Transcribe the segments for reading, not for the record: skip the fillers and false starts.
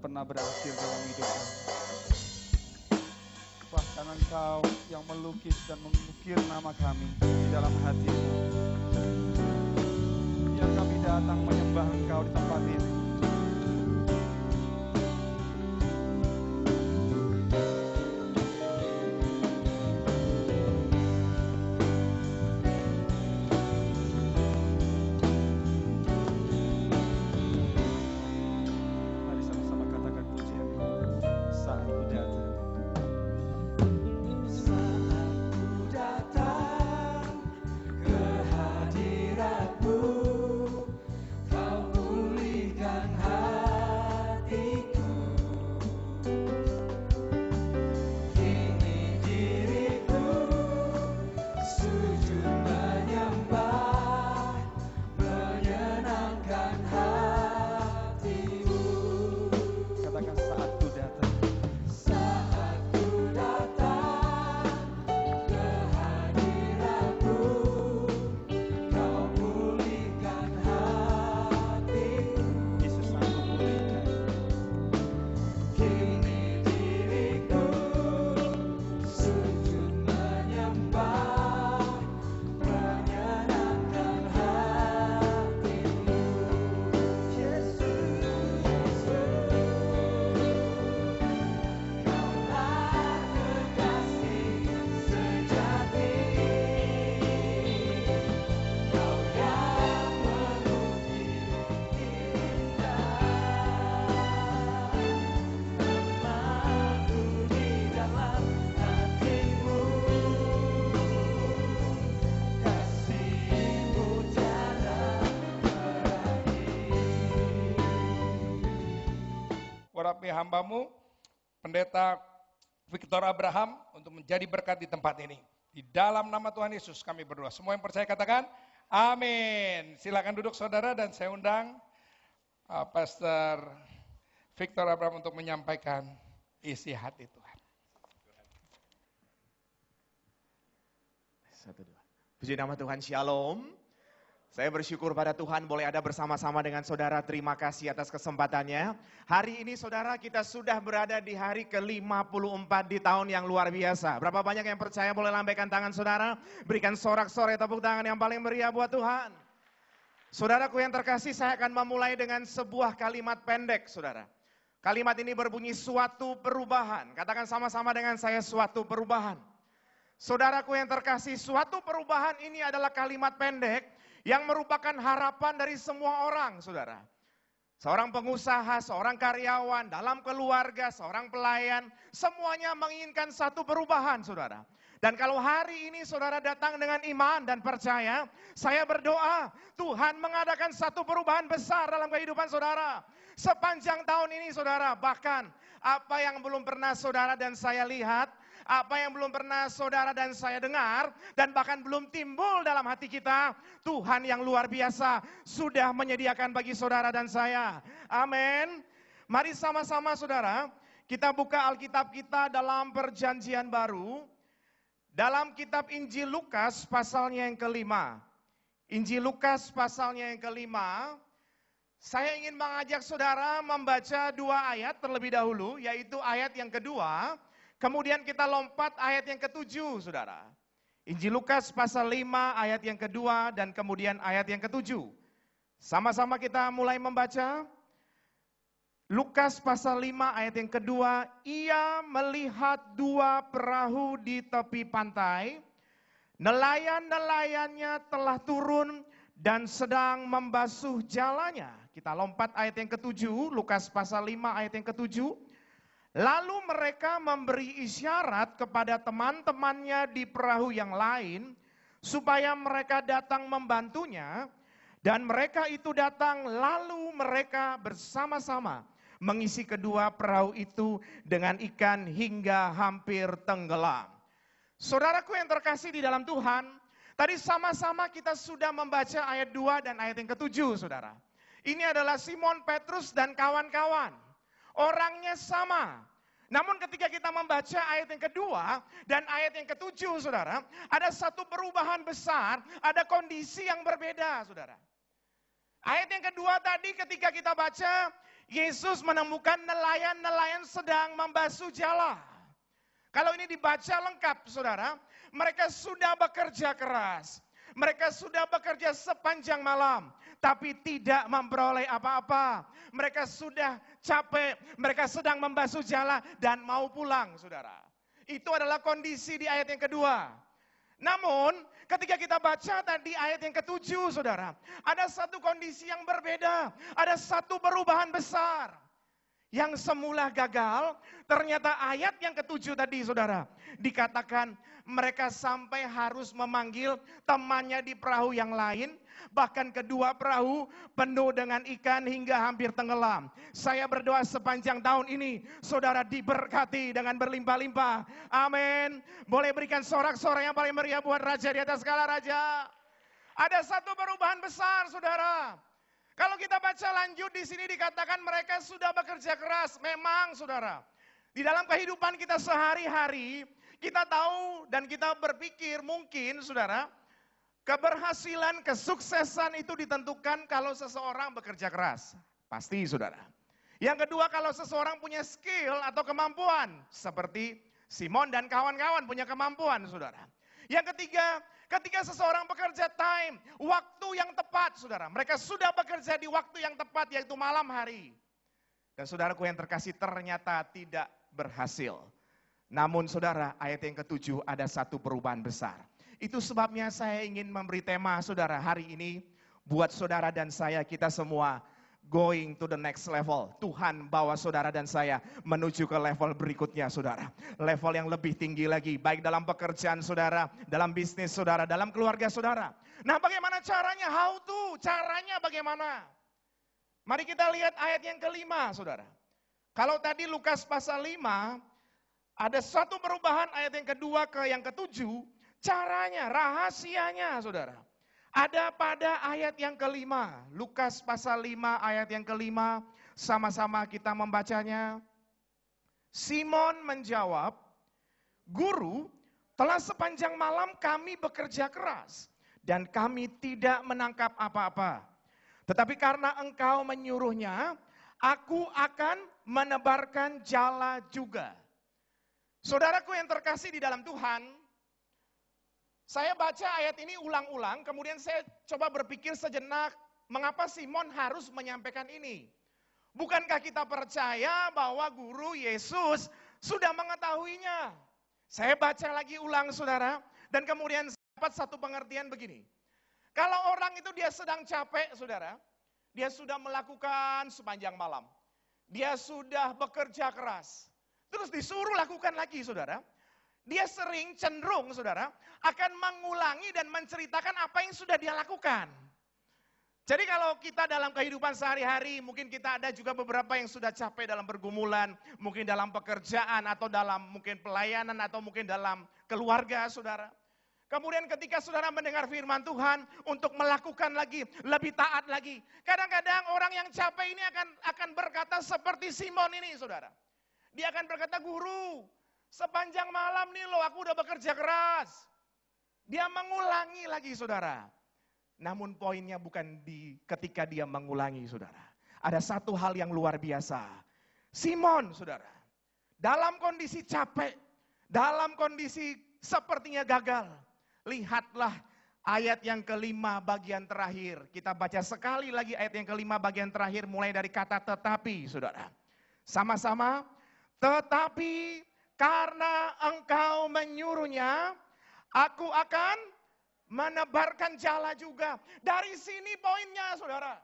pernah berakhir dalam hidup kami. Bahkan Engkau yang melukis dan mengukir nama kami di dalam hati-Mu. Biar kami datang menyembah Engkau di tempat ini. Urapi hamba-Mu, Pendeta Victor Abraham, untuk menjadi berkat di tempat ini. Di dalam nama Tuhan Yesus kami berdoa. Semua yang percaya katakan, amin. Silakan duduk saudara, dan saya undang Pastor Victor Abraham untuk menyampaikan isi hati Tuhan. Puji nama Tuhan, Shalom. Saya bersyukur pada Tuhan boleh ada bersama-sama dengan saudara. Terima kasih atas kesempatannya. Hari ini saudara, kita sudah berada di hari ke-54 di tahun yang luar biasa. Berapa banyak yang percaya? Boleh lambaikan tangan saudara. Berikan sorak-sorai tepuk tangan yang paling meriah buat Tuhan. Saudaraku yang terkasih, saya akan memulai dengan sebuah kalimat pendek saudara. Kalimat ini berbunyi suatu perubahan. Katakan sama-sama dengan saya, suatu perubahan. Saudaraku yang terkasih, suatu perubahan ini adalah kalimat pendek yang merupakan harapan dari semua orang, saudara. Seorang pengusaha, seorang karyawan, dalam keluarga, seorang pelayan, semuanya menginginkan satu perubahan, saudara. Dan kalau hari ini saudara datang dengan iman dan percaya, saya berdoa Tuhan mengadakan satu perubahan besar dalam kehidupan saudara. Sepanjang tahun ini saudara, bahkan apa yang belum pernah saudara dan saya lihat, apa yang belum pernah saudara dan saya dengar, dan bahkan belum timbul dalam hati kita, Tuhan yang luar biasa sudah menyediakan bagi saudara dan saya. Amin. Mari sama-sama saudara, kita buka Alkitab kita dalam Perjanjian Baru, dalam kitab Injil Lukas pasalnya yang kelima. Injil Lukas pasalnya yang kelima. Saya ingin mengajak saudara membaca dua ayat terlebih dahulu, yaitu ayat yang kedua. Kemudian kita lompat ayat yang ketujuh, saudara. Injil Lukas pasal 5 ayat yang kedua dan kemudian ayat yang ketujuh. Sama-sama kita mulai membaca. Lukas pasal 5 ayat yang kedua. Ia melihat dua perahu di tepi pantai. Nelayan-nelayannya telah turun dan sedang membasuh jalannya. Kita lompat ayat yang ketujuh. Lukas pasal 5 ayat yang ketujuh. Lalu mereka memberi isyarat kepada teman-temannya di perahu yang lain, supaya mereka datang membantunya, dan mereka itu datang, lalu mereka bersama-sama mengisi kedua perahu itu dengan ikan hingga hampir tenggelam. Saudaraku yang terkasih di dalam Tuhan, tadi sama-sama kita sudah membaca ayat 2 dan ayat yang ketujuh, saudara. Ini adalah Simon Petrus dan kawan-kawan. Orangnya sama. Namun ketika kita membaca ayat yang kedua dan ayat yang ketujuh, saudara, ada satu perubahan besar, ada kondisi yang berbeda, saudara. Ayat yang kedua tadi ketika kita baca, Yesus menemukan nelayan-nelayan sedang membasuh jala. Kalau ini dibaca lengkap, saudara, mereka sudah bekerja keras. Mereka sudah bekerja sepanjang malam, tapi tidak memperoleh apa-apa. Mereka sudah capek, mereka sedang membasuh jala dan mau pulang, saudara. Itu adalah kondisi di ayat yang kedua. Namun, ketika kita baca tadi ayat yang ketujuh, saudara, ada satu kondisi yang berbeda. Ada satu perubahan besar. Yang semula gagal, ternyata ayat yang ketujuh tadi, saudara, dikatakan mereka sampai harus memanggil temannya di perahu yang lain, bahkan kedua perahu penuh dengan ikan hingga hampir tenggelam. Saya berdoa sepanjang tahun ini, saudara diberkati dengan berlimpah-limpah. Amin. Boleh berikan sorak-sorai yang paling meriah buat Raja di atas segala raja. Ada satu perubahan besar, saudara. Kalau kita baca lanjut di sini dikatakan mereka sudah bekerja keras. Memang, saudara, di dalam kehidupan kita sehari-hari, kita tahu dan kita berpikir mungkin, saudara, keberhasilan, kesuksesan itu ditentukan kalau seseorang bekerja keras. Pasti, saudara. Yang kedua, kalau seseorang punya skill atau kemampuan. Seperti Simon dan kawan-kawan punya kemampuan, saudara. Yang ketiga, ketika seseorang bekerja time, waktu yang tepat, saudara. Mereka sudah bekerja di waktu yang tepat, yaitu malam hari. Dan saudaraku yang terkasih, ternyata tidak berhasil. Namun saudara, ayat yang ketujuh ada satu perubahan besar. Itu sebabnya saya ingin memberi tema, saudara, hari ini. Buat saudara dan saya, kita semua going to the next level. Tuhan bawa saudara dan saya menuju ke level berikutnya, saudara. Level yang lebih tinggi lagi, baik dalam pekerjaan saudara, dalam bisnis saudara, dalam keluarga saudara. Nah, bagaimana caranya? How to? Caranya bagaimana? Mari kita lihat ayat yang kelima, saudara. Kalau tadi Lukas pasal 5, ada satu perubahan ayat yang kedua ke yang ketujuh, caranya, rahasianya, saudara. Ada pada ayat yang kelima, Lukas pasal 5 ayat yang kelima, sama-sama kita membacanya. Simon menjawab, Guru, telah sepanjang malam kami bekerja keras, dan kami tidak menangkap apa-apa. Tetapi karena engkau menyuruhnya, aku akan menebarkan jala juga. Saudaraku yang terkasih di dalam Tuhan, saya baca ayat ini ulang-ulang, kemudian saya coba berpikir sejenak, mengapa Simon harus menyampaikan ini? Bukankah kita percaya bahwa guru Yesus sudah mengetahuinya? Saya baca lagi ulang, saudara, dan kemudian dapat satu pengertian begini. Kalau orang itu dia sedang capek, saudara, dia sudah melakukan sepanjang malam. Dia sudah bekerja keras. Terus disuruh lakukan lagi, saudara. Dia sering cenderung, saudara, akan mengulangi dan menceritakan apa yang sudah dia lakukan. Jadi kalau kita dalam kehidupan sehari-hari, mungkin kita ada juga beberapa yang sudah capek dalam pergumulan, mungkin dalam pekerjaan atau dalam mungkin pelayanan atau mungkin dalam keluarga, saudara. Kemudian ketika saudara mendengar firman Tuhan untuk melakukan lagi, lebih taat lagi. Kadang-kadang orang yang capek ini akan berkata seperti Simon ini, saudara. Dia akan berkata, Guru, sepanjang malam nih loh, aku udah bekerja keras. Dia mengulangi lagi, saudara. Namun poinnya bukan di ketika dia mengulangi, saudara. Ada satu hal yang luar biasa. Simon, saudara, dalam kondisi capek, dalam kondisi sepertinya gagal. Lihatlah ayat yang kelima bagian terakhir. Kita baca sekali lagi ayat yang kelima bagian terakhir mulai dari kata tetapi, saudara. Sama-sama, tetapi karena engkau menyuruhnya, aku akan menebarkan jala juga. Dari sini poinnya, saudara.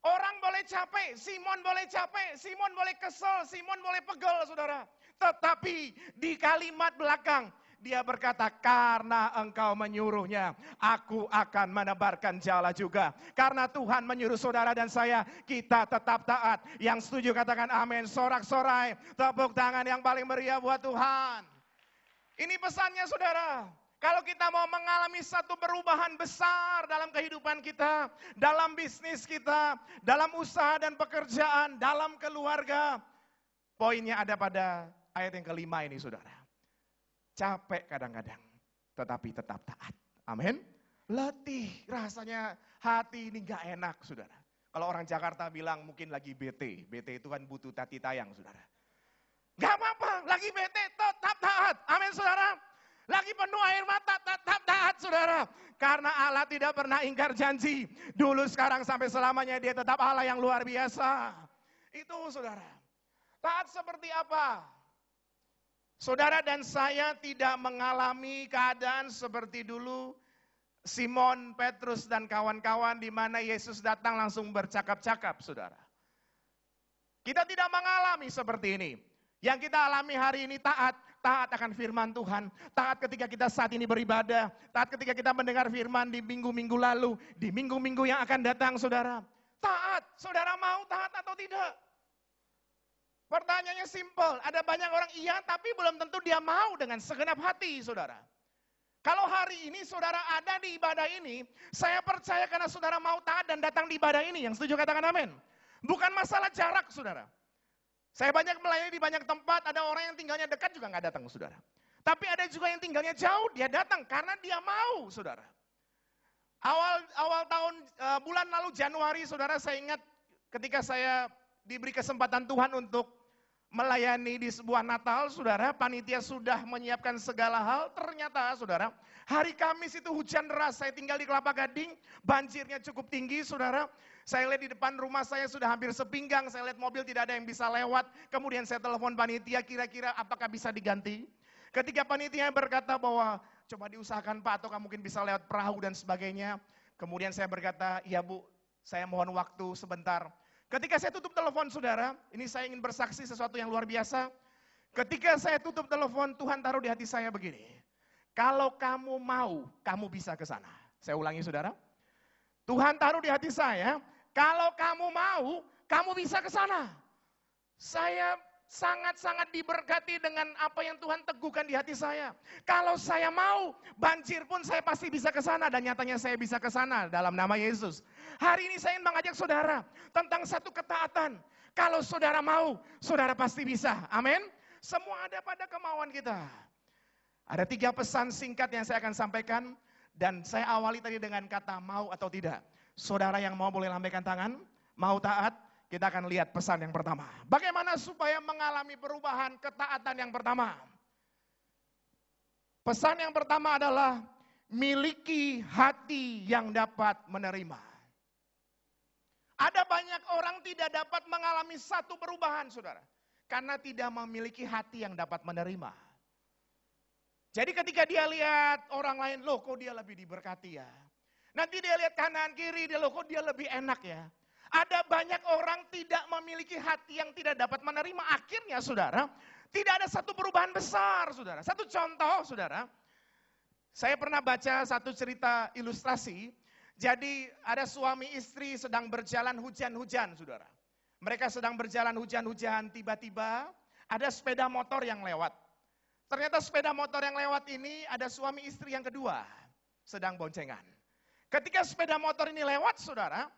Orang boleh capek, Simon boleh capek, Simon boleh kesel, Simon boleh pegel, saudara. Tetapi di kalimat belakang, dia berkata, karena engkau menyuruhnya, aku akan menebarkan jala juga. Karena Tuhan menyuruh saudara dan saya, kita tetap taat. Yang setuju katakan amin, sorak-sorai, tepuk tangan yang paling meriah buat Tuhan. Ini pesannya, saudara. Kalau kita mau mengalami satu perubahan besar dalam kehidupan kita, dalam bisnis kita, dalam usaha dan pekerjaan, dalam keluarga, poinnya ada pada ayat yang kelima ini, saudara. Capek kadang-kadang, tetapi tetap taat. Amin. Letih, rasanya hati ini gak enak, saudara. Kalau orang Jakarta bilang mungkin lagi bete. Bete itu kan butuh tati tayang, saudara. Gak apa-apa, lagi bete, tetap taat. Amin, saudara. Lagi penuh air mata, tetap taat, saudara. Karena Allah tidak pernah ingkar janji. Dulu, sekarang, sampai selamanya dia tetap Allah yang luar biasa. Itu, saudara. Taat seperti apa? Saudara dan saya tidak mengalami keadaan seperti dulu Simon, Petrus, dan kawan-kawan di mana Yesus datang langsung bercakap-cakap, saudara. Kita tidak mengalami seperti ini. Yang kita alami hari ini taat akan firman Tuhan. Taat ketika kita saat ini beribadah. Taat ketika kita mendengar firman di minggu-minggu lalu. Di minggu-minggu yang akan datang, saudara. Taat, saudara mau taat atau tidak? Pertanyaannya simpel, ada banyak orang iya tapi belum tentu dia mau dengan segenap hati, saudara. Kalau hari ini saudara ada di ibadah ini, saya percaya karena saudara mau taat dan datang di ibadah ini. Yang setuju katakan amin. Bukan masalah jarak, saudara. Saya banyak melayani di banyak tempat, ada orang yang tinggalnya dekat juga nggak datang, saudara. Tapi ada juga yang tinggalnya jauh, dia datang karena dia mau, saudara. Awal tahun bulan lalu Januari, saudara, saya ingat ketika saya diberi kesempatan Tuhan untuk melayani di sebuah Natal, saudara, panitia sudah menyiapkan segala hal, ternyata, saudara, hari Kamis itu hujan deras, saya tinggal di Kelapa Gading, banjirnya cukup tinggi, saudara, saya lihat di depan rumah saya sudah hampir sepinggang, saya lihat mobil tidak ada yang bisa lewat, kemudian saya telepon panitia, kira-kira apakah bisa diganti? Ketika panitia berkata bahwa, coba diusahakan Pak, atau mungkin bisa lewat perahu dan sebagainya, kemudian saya berkata, iya Bu, saya mohon waktu sebentar. Ketika saya tutup telepon, saudara, ini saya ingin bersaksi sesuatu yang luar biasa. Ketika saya tutup telepon, Tuhan taruh di hati saya begini. Kalau kamu mau, kamu bisa ke sana. Saya ulangi, saudara. Tuhan taruh di hati saya, kalau kamu mau, kamu bisa ke sana. Saya sangat-sangat diberkati dengan apa yang Tuhan teguhkan di hati saya. Kalau saya mau, banjir pun saya pasti bisa ke sana. Dan nyatanya saya bisa ke sana dalam nama Yesus. Hari ini saya ingin mengajak saudara tentang satu ketaatan. Kalau saudara mau, saudara pasti bisa. Amin. Semua ada pada kemauan kita. Ada 3 pesan singkat yang saya akan sampaikan. Dan saya awali tadi dengan kata mau atau tidak. Saudara yang mau boleh lambaikan tangan. Mau taat. Kita akan lihat pesan yang pertama. Bagaimana supaya mengalami perubahan ketaatan yang pertama? Pesan yang pertama adalah miliki hati yang dapat menerima. Ada banyak orang tidak dapat mengalami satu perubahan, saudara. Karena tidak memiliki hati yang dapat menerima. Jadi ketika dia lihat orang lain, loh kok dia lebih diberkati ya. Nanti dia lihat kanan kiri, dia loh kok dia lebih enak ya. Ada banyak orang tidak memiliki hati yang tidak dapat menerima. Akhirnya, saudara, tidak ada satu perubahan besar, saudara. Satu contoh, saudara. Saya pernah baca satu cerita ilustrasi. Jadi ada suami istri sedang berjalan hujan-hujan, saudara. Mereka sedang berjalan hujan-hujan, tiba-tiba ada sepeda motor yang lewat. Ternyata sepeda motor yang lewat ini ada suami istri yang kedua, sedang boncengan. Ketika sepeda motor ini lewat, saudara,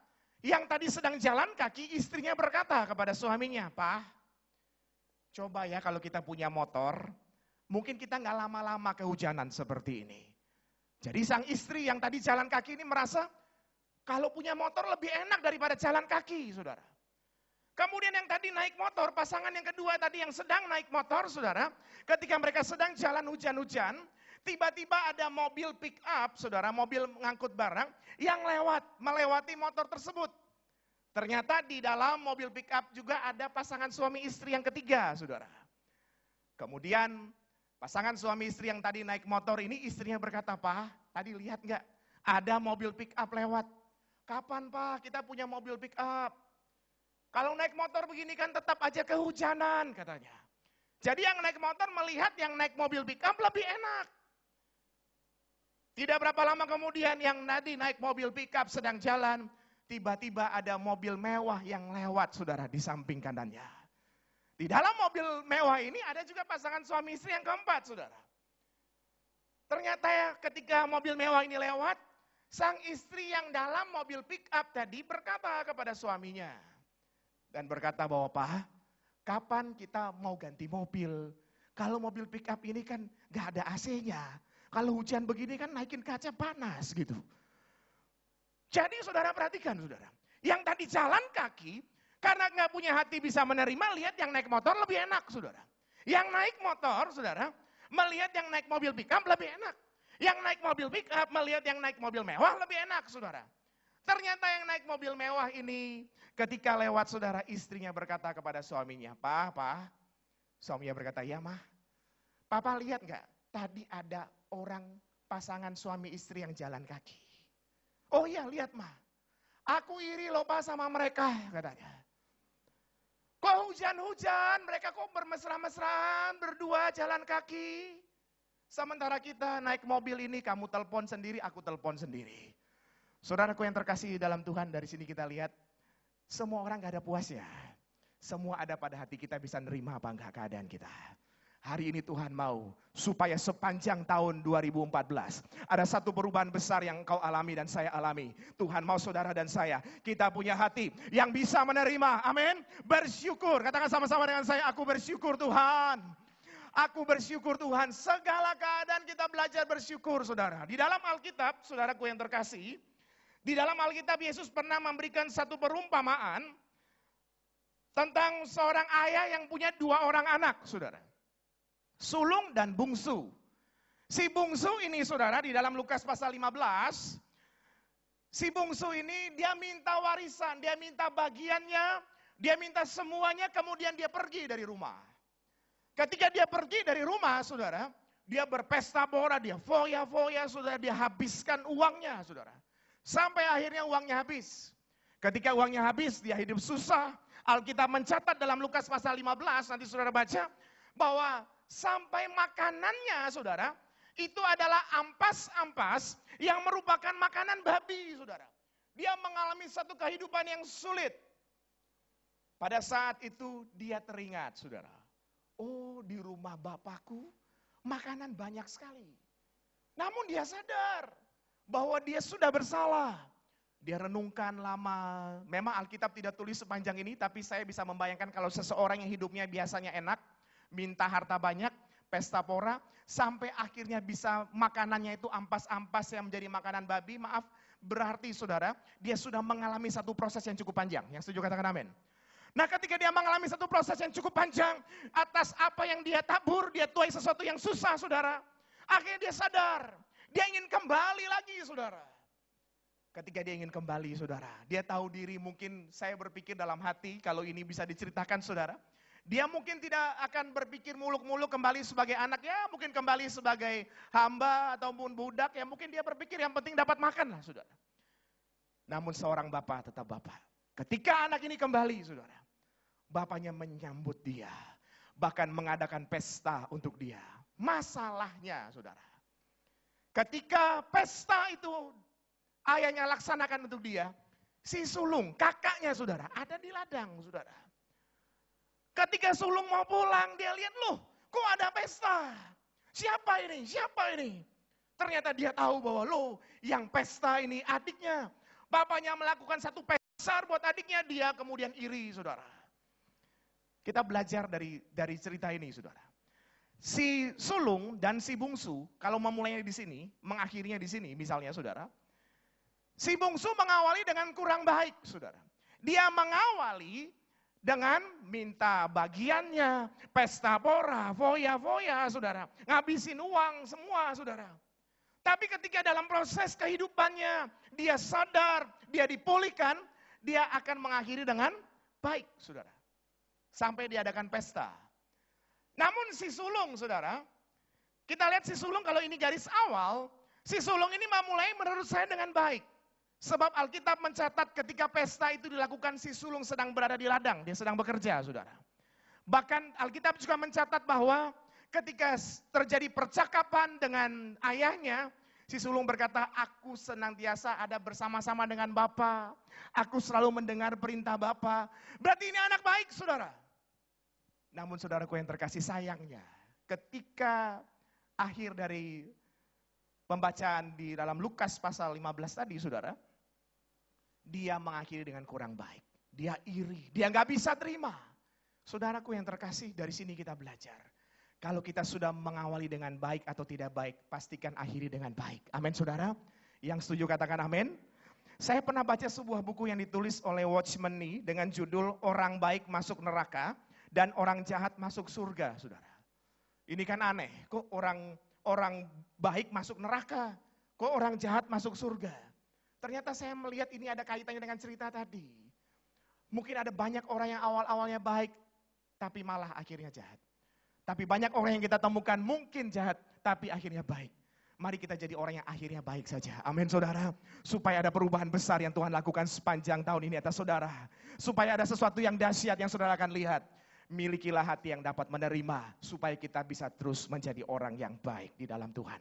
yang tadi sedang jalan kaki, istrinya berkata kepada suaminya, Pak, coba ya kalau kita punya motor, mungkin kita nggak lama-lama kehujanan seperti ini. Jadi sang istri yang tadi jalan kaki ini merasa, kalau punya motor lebih enak daripada jalan kaki, saudara. Kemudian yang tadi naik motor, pasangan yang kedua tadi yang sedang naik motor, saudara, ketika mereka sedang jalan hujan-hujan, tiba-tiba ada mobil pick up, saudara, mobil mengangkut barang yang melewati motor tersebut. Ternyata di dalam mobil pick up juga ada pasangan suami istri yang ketiga, saudara. Kemudian pasangan suami istri yang tadi naik motor ini istrinya berkata, Pak, tadi lihat nggak? Ada mobil pick up lewat. Kapan Pak kita punya mobil pick up? Kalau naik motor begini kan tetap aja kehujanan katanya. Jadi yang naik motor melihat yang naik mobil pick up lebih enak. Tidak berapa lama kemudian yang tadi naik mobil pickup sedang jalan, tiba-tiba ada mobil mewah yang lewat, saudara, di samping kanannya. Di dalam mobil mewah ini ada juga pasangan suami istri yang keempat, saudara. Ternyata ya ketika mobil mewah ini lewat, sang istri yang dalam mobil pickup tadi berkata kepada suaminya. Dan berkata bahwa, Pak, kapan kita mau ganti mobil? Kalau mobil pickup ini kan gak ada AC-nya. Kalau hujan begini kan naikin kaca panas gitu. Jadi saudara perhatikan saudara. Yang tadi jalan kaki, karena nggak punya hati bisa menerima, lihat yang naik motor lebih enak, saudara. Yang naik motor, saudara, melihat yang naik mobil pickup lebih enak. Yang naik mobil pickup melihat yang naik mobil mewah lebih enak, saudara. Ternyata yang naik mobil mewah ini, ketika lewat saudara, istrinya berkata kepada suaminya, Pak, suaminya berkata, ya mah, Papa lihat nggak? Tadi ada orang pasangan suami istri yang jalan kaki. Oh iya, lihat mah. Aku iri loh Pak sama mereka, katanya. Kok hujan-hujan, mereka kok bermesra-mesraan, berdua jalan kaki. Sementara kita naik mobil ini, kamu telepon sendiri, aku telepon sendiri. Saudaraku yang terkasih dalam Tuhan, dari sini kita lihat, semua orang gak ada puasnya. Semua ada pada hati kita bisa nerima apa enggak keadaan kita. Hari ini Tuhan mau supaya sepanjang tahun 2014 ada satu perubahan besar yang kau alami dan saya alami. Tuhan mau saudara dan saya, kita punya hati yang bisa menerima. Amin. Bersyukur. Katakan sama-sama dengan saya, aku bersyukur Tuhan. Aku bersyukur Tuhan. Segala keadaan kita belajar bersyukur, saudara. Di dalam Alkitab, saudaraku yang terkasih, di dalam Alkitab Yesus pernah memberikan satu perumpamaan tentang seorang ayah yang punya 2 orang anak, saudara. Sulung dan bungsu. Si bungsu ini saudara di dalam Lukas pasal 15, si bungsu ini dia minta warisan, dia minta bagiannya, dia minta semuanya, kemudian dia pergi dari rumah. Ketika dia pergi dari rumah saudara, dia berpesta pora, dia foya-foya saudara, dia habiskan uangnya saudara. Sampai akhirnya uangnya habis. Ketika uangnya habis, dia hidup susah. Alkitab mencatat dalam Lukas pasal 15, nanti saudara baca, bahwa sampai makanannya, saudara, itu adalah ampas-ampas yang merupakan makanan babi, saudara. Dia mengalami satu kehidupan yang sulit. Pada saat itu dia teringat, saudara. Oh, di rumah bapakku makanan banyak sekali. Namun dia sadar bahwa dia sudah bersalah. Dia renungkan lama. Memang Alkitab tidak tulis sepanjang ini, tapi saya bisa membayangkan kalau seseorang yang hidupnya biasanya enak, minta harta banyak, pesta pora, sampai akhirnya bisa makanannya itu ampas-ampas yang menjadi makanan babi, maaf, berarti saudara, dia sudah mengalami satu proses yang cukup panjang. Yang setuju katakan amin. Nah ketika dia mengalami satu proses yang cukup panjang, atas apa yang dia tabur, dia tuai sesuatu yang susah saudara. Akhirnya dia sadar, dia ingin kembali lagi saudara. Ketika dia ingin kembali saudara, dia tahu diri, mungkin saya berpikir dalam hati, kalau ini bisa diceritakan saudara, dia mungkin tidak akan berpikir muluk-muluk kembali sebagai anak, ya mungkin kembali sebagai hamba ataupun budak, ya mungkin dia berpikir yang penting dapat makan lah saudara. Namun seorang bapak tetap bapak. Ketika anak ini kembali saudara, bapaknya menyambut dia, bahkan mengadakan pesta untuk dia. Masalahnya saudara, ketika pesta itu ayahnya laksanakan untuk dia, si sulung, kakaknya saudara, ada di ladang saudara. Ketika sulung mau pulang, dia lihat, loh kok ada pesta? Siapa ini? Siapa ini? Ternyata dia tahu bahwa loh yang pesta ini adiknya. Bapaknya melakukan satu pesta besar buat adiknya, dia kemudian iri saudara. Kita belajar dari cerita ini saudara. Si sulung dan si bungsu, kalau memulainya di sini, mengakhirinya di sini misalnya saudara. Si bungsu mengawali dengan kurang baik saudara. Dia mengawali dengan minta bagiannya, pesta pora, foya-foya saudara. Ngabisin uang semua saudara. Tapi ketika dalam proses kehidupannya, dia sadar, dia dipulihkan, dia akan mengakhiri dengan baik saudara. Sampai diadakan pesta. Namun si sulung saudara, kita lihat si sulung kalau ini garis awal, si sulung ini memulai menurut saya dengan baik. Sebab Alkitab mencatat ketika pesta itu dilakukan, si sulung sedang berada di ladang, dia sedang bekerja saudara. Bahkan Alkitab juga mencatat bahwa ketika terjadi percakapan dengan ayahnya, si sulung berkata, aku senantiasa ada bersama-sama dengan Bapa, aku selalu mendengar perintah Bapa. Berarti ini anak baik saudara. Namun saudaraku yang terkasih, sayangnya ketika akhir dari pembacaan di dalam Lukas pasal 15 tadi saudara, dia mengakhiri dengan kurang baik. Dia iri, dia nggak bisa terima. Saudaraku yang terkasih, dari sini kita belajar. Kalau kita sudah mengawali dengan baik atau tidak baik, pastikan akhiri dengan baik. Amin saudara. Yang setuju katakan amin. Saya pernah baca sebuah buku yang ditulis oleh Watchman Nee dengan judul Orang Baik Masuk Neraka dan Orang Jahat Masuk Surga, saudara. Ini kan aneh, kok orang baik masuk neraka, kok orang jahat masuk surga. Ternyata saya melihat ini ada kaitannya dengan cerita tadi. Mungkin ada banyak orang yang awal-awalnya baik, tapi malah akhirnya jahat. Tapi banyak orang yang kita temukan mungkin jahat, tapi akhirnya baik. Mari kita jadi orang yang akhirnya baik saja. Amin saudara. Supaya ada perubahan besar yang Tuhan lakukan sepanjang tahun ini atas saudara. Supaya ada sesuatu yang dahsyat yang saudara akan lihat. Milikilah hati yang dapat menerima. Supaya kita bisa terus menjadi orang yang baik di dalam Tuhan.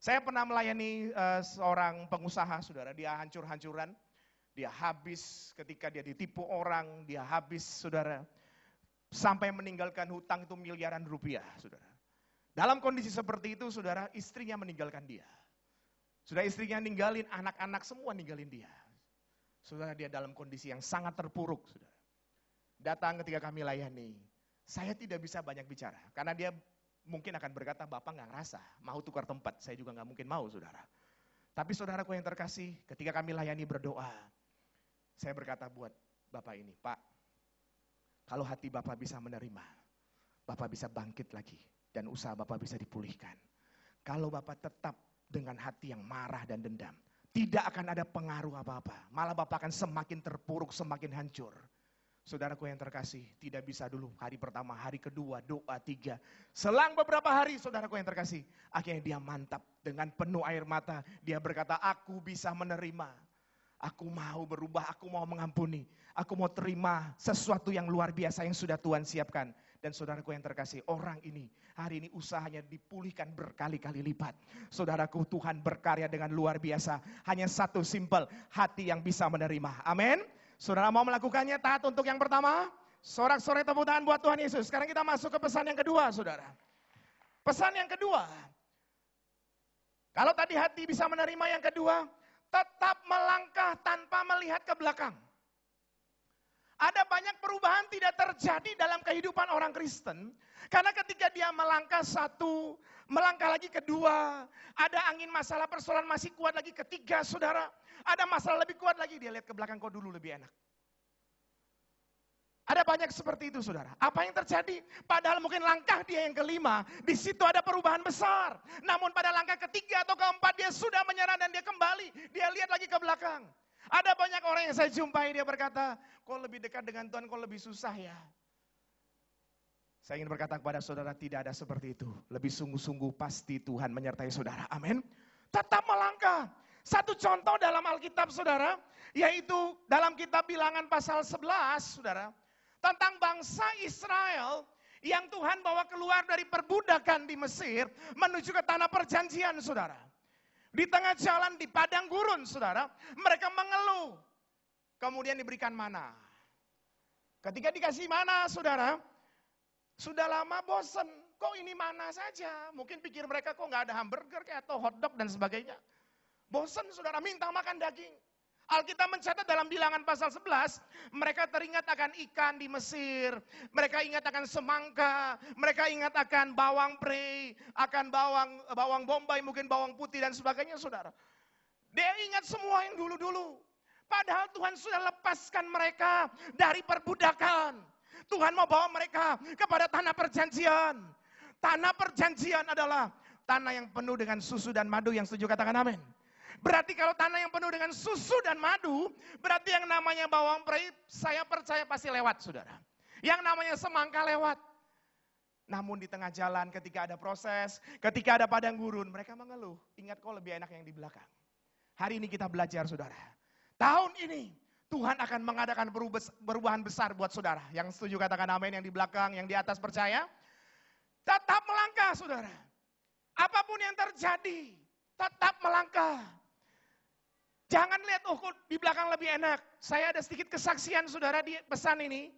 Saya pernah melayani seorang pengusaha saudara. Dia hancur-hancuran. Dia habis ketika dia ditipu orang. Dia habis saudara. Sampai meninggalkan hutang itu miliaran rupiah saudara. Dalam kondisi seperti itu, saudara, istrinya meninggalkan dia. Sudah istrinya ninggalin, anak-anak semua ninggalin dia. Saudara, dia dalam kondisi yang sangat terpuruk, saudara. Datang ketika kami layani, saya tidak bisa banyak bicara. Karena dia mungkin akan berkata, Bapak nggak ngerasa, mau tukar tempat. Saya juga nggak mungkin mau, saudara. Tapi saudaraku yang terkasih, ketika kami layani berdoa, saya berkata buat Bapak ini, Pak, kalau hati Bapak bisa menerima, Bapak bisa bangkit lagi. Dan usaha Bapak bisa dipulihkan. Kalau Bapak tetap dengan hati yang marah dan dendam, tidak akan ada pengaruh apa-apa. Malah Bapak akan semakin terpuruk, semakin hancur. Saudaraku yang terkasih, tidak bisa dulu hari pertama, hari kedua, doa 3. Selang beberapa hari, saudaraku yang terkasih, akhirnya dia mantap dengan penuh air mata. Dia berkata, aku bisa menerima. Aku mau berubah, aku mau mengampuni. Aku mau terima sesuatu yang luar biasa yang sudah Tuhan siapkan. Dan saudaraku yang terkasih, orang ini hari ini usahanya dipulihkan berkali-kali lipat. Saudaraku, Tuhan berkarya dengan luar biasa. Hanya satu simpel, hati yang bisa menerima. Amin. Saudara mau melakukannya taat untuk yang pertama? Sorak-sorai tepuk tangan buat Tuhan Yesus. Sekarang kita masuk ke pesan yang kedua, saudara. Pesan yang kedua. Kalau tadi hati bisa menerima, yang kedua, tetap melangkah tanpa melihat ke belakang. Ada banyak perubahan tidak terjadi dalam kehidupan orang Kristen. Karena ketika dia melangkah satu, melangkah lagi kedua, ada angin masalah persoalan masih kuat lagi ketiga, saudara. Ada masalah lebih kuat lagi, dia lihat ke belakang kok dulu lebih enak. Ada banyak seperti itu, saudara. Apa yang terjadi? Padahal mungkin langkah dia yang kelima, di situ ada perubahan besar. Namun pada langkah ketiga atau keempat dia sudah menyerah dan dia kembali. Dia lihat lagi ke belakang. Ada banyak orang yang saya jumpai, dia berkata, kok lebih dekat dengan Tuhan, kok lebih susah ya. Saya ingin berkata kepada saudara, tidak ada seperti itu. Lebih sungguh-sungguh pasti Tuhan menyertai saudara. Amin. Tetap melangkah. Satu contoh dalam Alkitab saudara, yaitu dalam kitab Bilangan pasal 11 saudara. Tentang bangsa Israel yang Tuhan bawa keluar dari perbudakan di Mesir menuju ke tanah perjanjian saudara. Di tengah jalan di padang gurun, saudara, mereka mengeluh. Kemudian diberikan mana. Ketika dikasih mana, saudara, sudah lama bosen. Kok ini mana saja? Mungkin pikir mereka kok nggak ada hamburger kayak atau hotdog dan sebagainya. Bosen, saudara, minta makan daging. Alkitab mencatat dalam Bilangan pasal 11, mereka teringat akan ikan di Mesir, mereka ingat akan semangka, mereka ingat akan bawang prei, akan bawang bombay, mungkin bawang putih dan sebagainya, saudara. Dia ingat semua yang dulu-dulu. Padahal Tuhan sudah lepaskan mereka dari perbudakan. Tuhan mau bawa mereka kepada tanah perjanjian. Tanah perjanjian adalah tanah yang penuh dengan susu dan madu, yang setuju katakan amin. Berarti kalau tanah yang penuh dengan susu dan madu, berarti yang namanya bawang prei, saya percaya pasti lewat, saudara. Yang namanya semangka lewat. Namun di tengah jalan ketika ada proses, ketika ada padang gurun, mereka mengeluh. Ingat kok lebih enak yang di belakang. Hari ini kita belajar, saudara. Tahun ini Tuhan akan mengadakan perubahan besar buat saudara. Yang setuju katakan amin, yang di belakang, yang di atas percaya. Tetap melangkah, saudara. Apapun yang terjadi, tetap melangkah. Jangan lihat, oh kok di belakang lebih enak. Saya ada sedikit kesaksian saudara di pesan ini.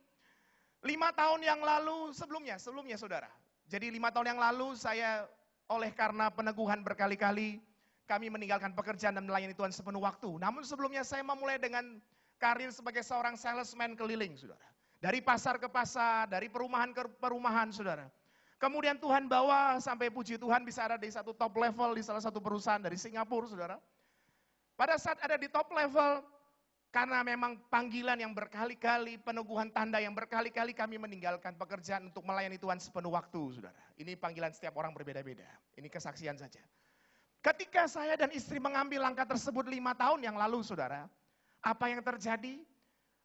5 tahun yang lalu, sebelumnya saudara. Jadi 5 tahun yang lalu saya oleh karena peneguhan berkali-kali, kami meninggalkan pekerjaan dan melayani Tuhan sepenuh waktu. Namun sebelumnya saya memulai dengan karir sebagai seorang salesman keliling, saudara. Dari pasar ke pasar, dari perumahan ke perumahan, saudara. Kemudian Tuhan bawa sampai puji Tuhan bisa ada di satu top level di salah satu perusahaan dari Singapura, saudara. Pada saat ada di top level, Karena memang panggilan yang berkali-kali, peneguhan tanda yang berkali-kali kami meninggalkan pekerjaan untuk melayani Tuhan sepenuh waktu, saudara. Ini panggilan setiap orang berbeda-beda. Ini kesaksian saja. Ketika saya dan istri mengambil langkah tersebut 5 tahun yang lalu, saudara, apa yang terjadi?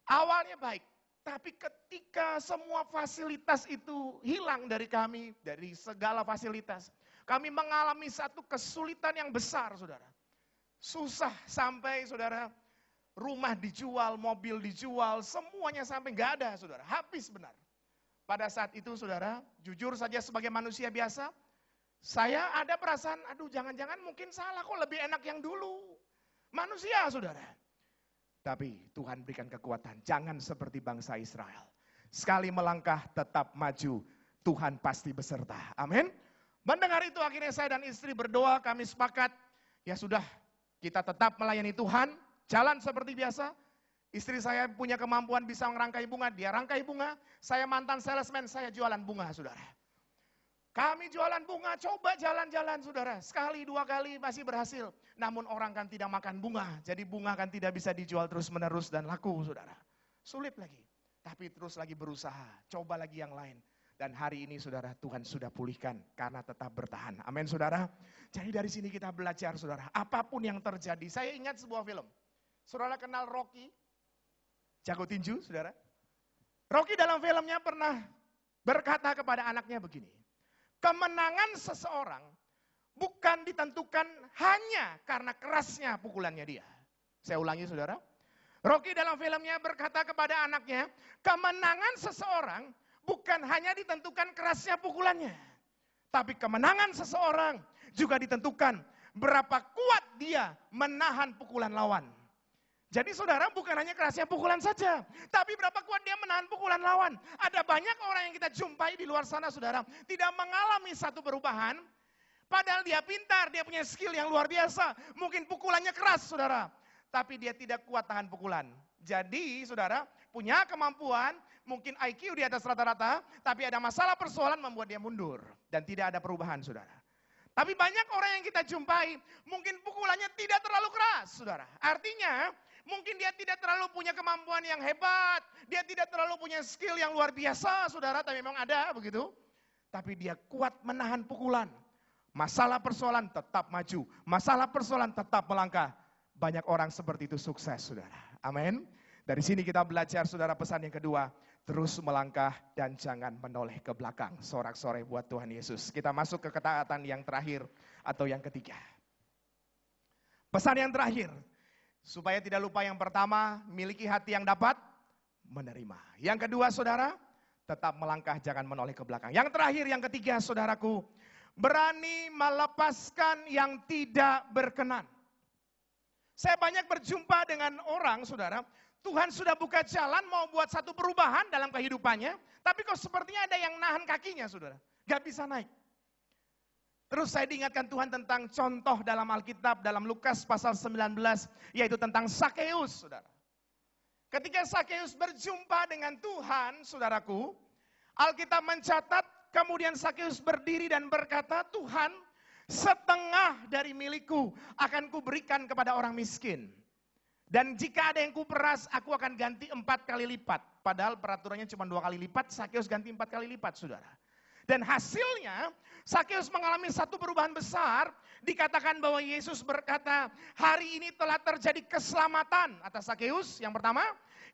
Awalnya baik, tapi ketika semua fasilitas itu hilang dari kami, dari segala fasilitas, kami mengalami satu kesulitan yang besar, saudara. Susah sampai, saudara, rumah dijual, mobil dijual, semuanya sampai nggak ada, saudara. Habis benar. Pada saat itu, saudara, jujur saja sebagai manusia biasa, saya ada perasaan, aduh jangan-jangan mungkin salah, kok lebih enak yang dulu. Manusia, saudara. Tapi Tuhan berikan kekuatan, jangan seperti bangsa Israel. Sekali melangkah tetap maju, Tuhan pasti beserta. Amin. Mendengar itu akhirnya saya dan istri berdoa, kami sepakat, ya sudah, kita tetap melayani Tuhan. Jalan seperti biasa, istri saya punya kemampuan bisa merangkai bunga, dia rangkai bunga, saya mantan salesman, saya jualan bunga, saudara. Kami jualan bunga, coba jalan-jalan, saudara. Sekali, 2 kali masih berhasil. Namun orang kan tidak makan bunga, jadi bunga kan tidak bisa dijual terus-menerus dan laku, saudara. Sulit lagi, tapi terus lagi berusaha, coba lagi yang lain. Dan hari ini, saudara, Tuhan sudah pulihkan karena tetap bertahan. Amin, saudara. Jadi dari sini kita belajar, saudara, apapun yang terjadi. Saya ingat sebuah film. Saudara kenal Rocky? Jago tinju, saudara. Rocky dalam filmnya pernah berkata kepada anaknya begini. Kemenangan seseorang bukan ditentukan hanya karena kerasnya pukulannya dia. Saya ulangi, saudara. Rocky dalam filmnya berkata kepada anaknya, kemenangan seseorang bukan hanya ditentukan kerasnya pukulannya. Tapi kemenangan seseorang juga ditentukan berapa kuat dia menahan pukulan lawan. Jadi saudara, bukan hanya kerasnya pukulan saja, tapi berapa kuat dia menahan pukulan lawan. Ada banyak orang yang kita jumpai di luar sana, saudara, tidak mengalami satu perubahan, padahal dia pintar, dia punya skill yang luar biasa. Mungkin pukulannya keras, saudara, tapi dia tidak kuat tahan pukulan. Jadi, saudara, punya kemampuan, mungkin IQ di atas rata-rata, tapi ada masalah persoalan membuat dia mundur. Dan tidak ada perubahan, saudara. Tapi banyak orang yang kita jumpai, mungkin pukulannya tidak terlalu keras, saudara. Artinya, mungkin dia tidak terlalu punya kemampuan yang hebat, dia tidak terlalu punya skill yang luar biasa, saudara, tapi memang ada begitu. Tapi dia kuat menahan pukulan. Masalah persoalan tetap maju, masalah persoalan tetap melangkah. Banyak orang seperti itu sukses, saudara. Amin. Dari sini kita belajar, saudara, pesan yang kedua, terus melangkah dan jangan menoleh ke belakang. Sorak-sorai buat Tuhan Yesus. Kita masuk ke ketaatan yang terakhir atau yang ketiga. Pesan yang terakhir, supaya tidak lupa yang pertama, miliki hati yang dapat menerima. Yang kedua, saudara, tetap melangkah, jangan menoleh ke belakang. Yang terakhir, yang ketiga, saudaraku, berani melepaskan yang tidak berkenan. Saya banyak berjumpa dengan orang, saudara, Tuhan sudah buka jalan mau buat satu perubahan dalam kehidupannya, tapi kok sepertinya ada yang nahan kakinya, saudara. Gak bisa naik. Terus saya diingatkan Tuhan tentang contoh dalam Alkitab, dalam Lukas pasal 19, yaitu tentang Sakeus, saudara. Ketika Sakeus berjumpa dengan Tuhan, saudaraku, Alkitab mencatat, kemudian Sakeus berdiri dan berkata, Tuhan, setengah dari milikku akan kuberikan kepada orang miskin. Dan jika ada yang kuperas, aku akan ganti 4 kali lipat. Padahal peraturannya cuma 2 kali lipat, Sakeus ganti 4 kali lipat, saudara. Dan hasilnya, Sakeus mengalami satu perubahan besar. Dikatakan bahwa Yesus berkata, hari ini telah terjadi keselamatan atas Sakeus, yang pertama.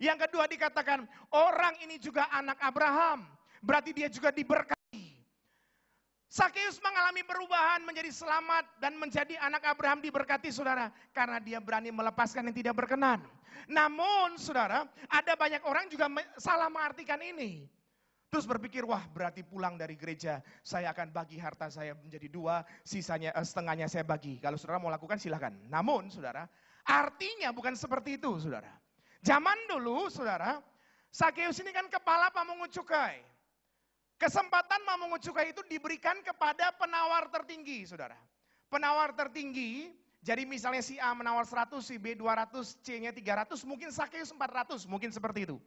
Yang kedua dikatakan, orang ini juga anak Abraham. Berarti dia juga diberkati. Sakeus mengalami perubahan menjadi selamat dan menjadi anak Abraham diberkati, saudara. Karena dia berani melepaskan yang tidak berkenan. Namun, saudara, ada banyak orang juga salah mengartikan ini. Terus berpikir, wah berarti pulang dari gereja, saya akan bagi harta saya menjadi 2, sisanya setengahnya saya bagi. Kalau saudara mau lakukan silahkan. Namun, saudara, artinya bukan seperti itu, saudara. Zaman dulu, saudara, Sakeus ini kan kepala pamungut cukai. Kesempatan pamungut cukai itu diberikan kepada penawar tertinggi, saudara. Penawar tertinggi, jadi misalnya si A menawar 100, si B 200, C-nya 300, mungkin Sakeus 400, mungkin seperti itu.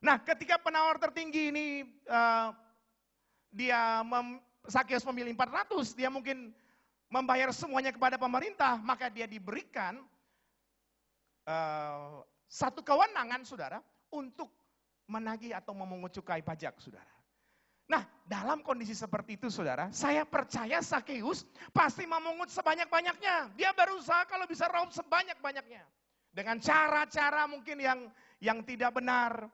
Nah, ketika penawar tertinggi ini Sakeus memilih 400, dia mungkin membayar semuanya kepada pemerintah, maka dia diberikan satu kewenangan saudara untuk menagih atau memungut cukai pajak saudara. Nah, dalam kondisi seperti itu saudara, saya percaya Sakeus pasti memungut sebanyak-banyaknya. Dia berusaha kalau bisa raup sebanyak-banyaknya. Dengan cara-cara mungkin yang tidak benar.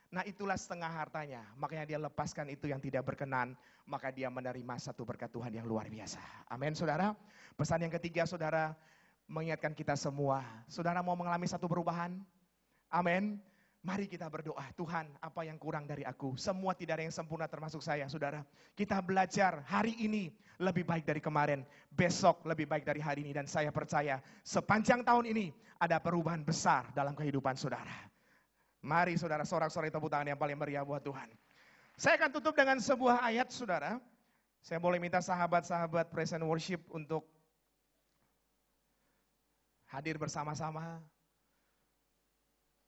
Nah, itulah setengah hartanya. Makanya dia lepaskan itu yang tidak berkenan. Maka dia menerima satu berkat Tuhan yang luar biasa. Amin saudara. Pesan yang ketiga saudara, mengingatkan kita semua. Saudara mau mengalami satu perubahan? Amin. Mari kita berdoa, Tuhan apa yang kurang dari aku? Semua tidak ada yang sempurna termasuk saya, saudara. Kita belajar hari ini lebih baik dari kemarin. Besok lebih baik dari hari ini. Dan saya percaya sepanjang tahun ini ada perubahan besar dalam kehidupan saudara. Mari saudara, sorak-sorai tepuk tangan yang paling meriah buat Tuhan. Saya akan tutup dengan sebuah ayat saudara. Saya boleh minta sahabat-sahabat Praise and Worship untuk hadir bersama-sama.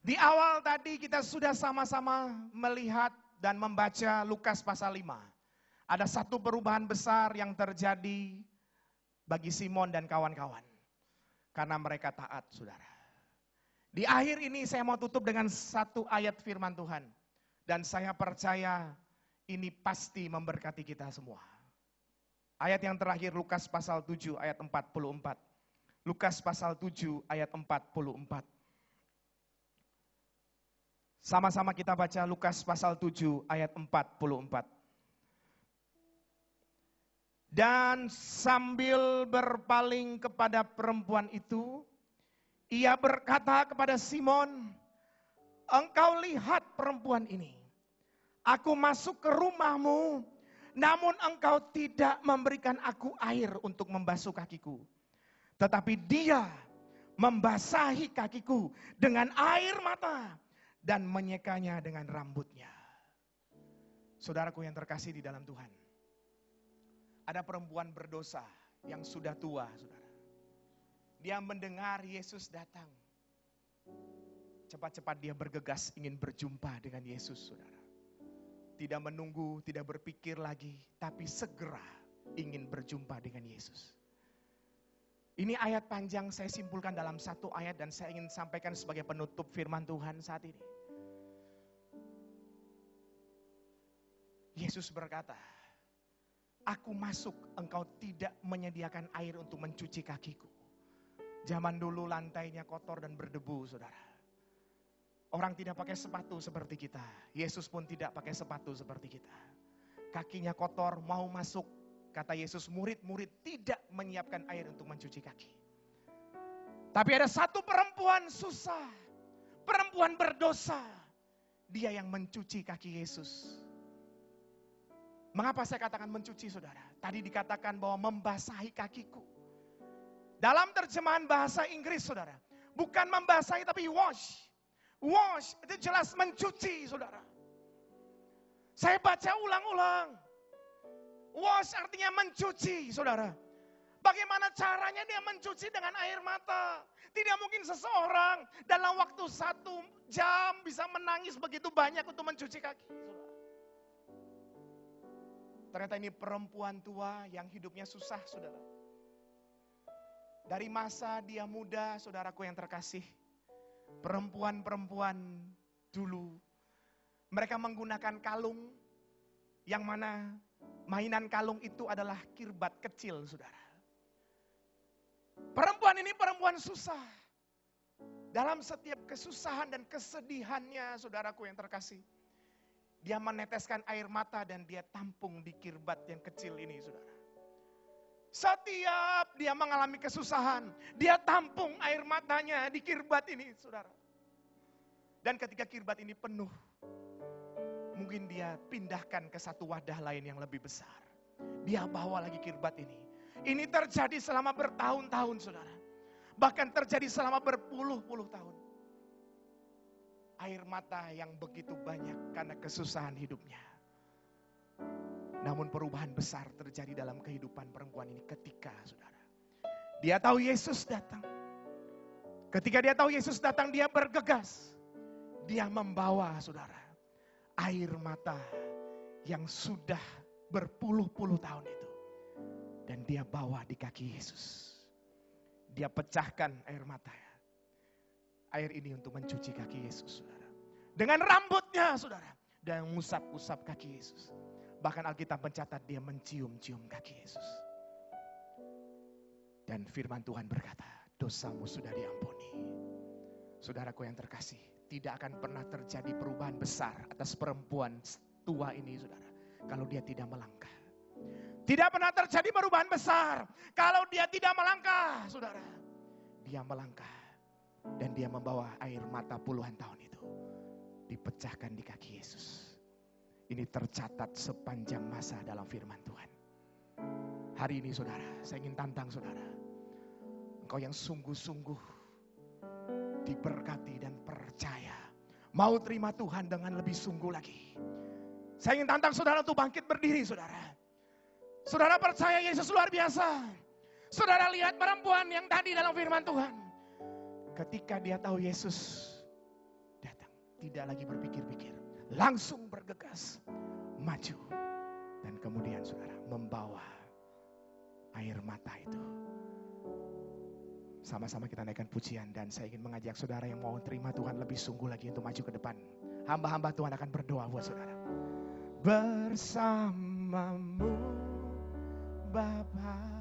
Di awal tadi kita sudah sama-sama melihat dan membaca Lukas pasal 5. Ada satu perubahan besar yang terjadi bagi Simon dan kawan-kawan. Karena mereka taat, saudara. Di akhir ini saya mau tutup dengan satu ayat firman Tuhan. Dan saya percaya ini pasti memberkati kita semua. Ayat yang terakhir Lukas pasal 7 ayat 44. Lukas pasal 7 ayat 44. Sama-sama kita baca Lukas pasal 7 ayat 44. Dan sambil berpaling kepada perempuan itu, ia berkata kepada Simon, engkau lihat perempuan ini. Aku masuk ke rumahmu, namun engkau tidak memberikan aku air untuk membasuh kakiku. Tetapi dia membasahi kakiku dengan air mata dan menyekanya dengan rambutnya. Saudaraku yang terkasih di dalam Tuhan. Ada perempuan berdosa yang sudah tua, saudara. Dia mendengar Yesus datang. Cepat-cepat dia bergegas ingin berjumpa dengan Yesus, saudara. Tidak menunggu, tidak berpikir lagi, tapi segera ingin berjumpa dengan Yesus. Ini ayat panjang saya simpulkan dalam satu ayat dan saya ingin sampaikan sebagai penutup firman Tuhan saat ini. Yesus berkata, aku masuk, engkau tidak menyediakan air untuk mencuci kakiku. Zaman dulu lantainya kotor dan berdebu, saudara. Orang tidak pakai sepatu seperti kita. Yesus pun tidak pakai sepatu seperti kita. Kakinya kotor, mau masuk. Kata Yesus, murid-murid tidak menyiapkan air untuk mencuci kaki. Tapi ada satu perempuan susah. Perempuan berdosa. Dia yang mencuci kaki Yesus. Mengapa saya katakan mencuci, saudara? Tadi dikatakan bahwa membasahi kakiku. Dalam terjemahan bahasa Inggris, saudara. Bukan membasahi tapi wash. Wash itu jelas mencuci, saudara. Saya baca ulang-ulang. Wash artinya mencuci, saudara. Bagaimana caranya dia mencuci dengan air mata? Tidak mungkin seseorang dalam waktu 1 jam bisa menangis begitu banyak untuk mencuci kaki, saudara. Ternyata ini perempuan tua yang hidupnya susah, saudara. Dari masa dia muda, saudaraku yang terkasih. Perempuan-perempuan dulu, mereka menggunakan kalung, yang mana mainan kalung itu adalah kirbat kecil, saudara. Perempuan ini perempuan susah. Dalam setiap kesusahan dan kesedihannya, saudaraku yang terkasih. Dia meneteskan air mata dan dia tampung di kirbat yang kecil ini, saudara. Setiap dia mengalami kesusahan, dia tampung air matanya di kirbat ini, saudara. Dan ketika kirbat ini penuh, mungkin dia pindahkan ke satu wadah lain yang lebih besar. Dia bawa lagi kirbat ini. Ini terjadi selama bertahun-tahun, saudara. Bahkan terjadi selama berpuluh-puluh tahun. Air mata yang begitu banyak karena kesusahan hidupnya. Namun perubahan besar terjadi dalam kehidupan perempuan ini ketika, saudara, dia tahu Yesus datang. Ketika dia tahu Yesus datang, dia bergegas. Dia membawa, saudara, air mata yang sudah berpuluh-puluh tahun itu. Dan dia bawa di kaki Yesus. Dia pecahkan air mata. air ini untuk mencuci kaki Yesus, saudara. Dengan rambutnya, saudara. Dan mengusap-usap kaki Yesus. Bahkan Alkitab mencatat dia mencium-cium kaki Yesus. Dan firman Tuhan berkata, dosamu sudah diampuni. Saudaraku yang terkasih, tidak akan pernah terjadi perubahan besar atas perempuan tua ini, saudara, kalau dia tidak melangkah. Tidak pernah terjadi perubahan besar kalau dia tidak melangkah, saudara. Dia melangkah dan dia membawa air mata puluhan tahun itu dipecahkan di kaki Yesus. Ini tercatat sepanjang masa dalam firman Tuhan. Hari ini, saudara, saya ingin tantang saudara. Engkau yang sungguh-sungguh diberkati dan percaya, mau terima Tuhan dengan lebih sungguh lagi. Saya ingin tantang saudara untuk bangkit berdiri, saudara. Saudara percaya Yesus luar biasa. Saudara lihat perempuan yang tadi dalam firman Tuhan. Ketika dia tahu Yesus datang, tidak lagi berpikir-pikir, langsung bergegas, maju. Dan kemudian saudara membawa air mata itu. Sama-sama kita naikkan pujian dan saya ingin mengajak saudara yang mau terima Tuhan lebih sungguh lagi untuk maju ke depan. Hamba-hamba Tuhan akan berdoa buat saudara. Bersamamu Bapa.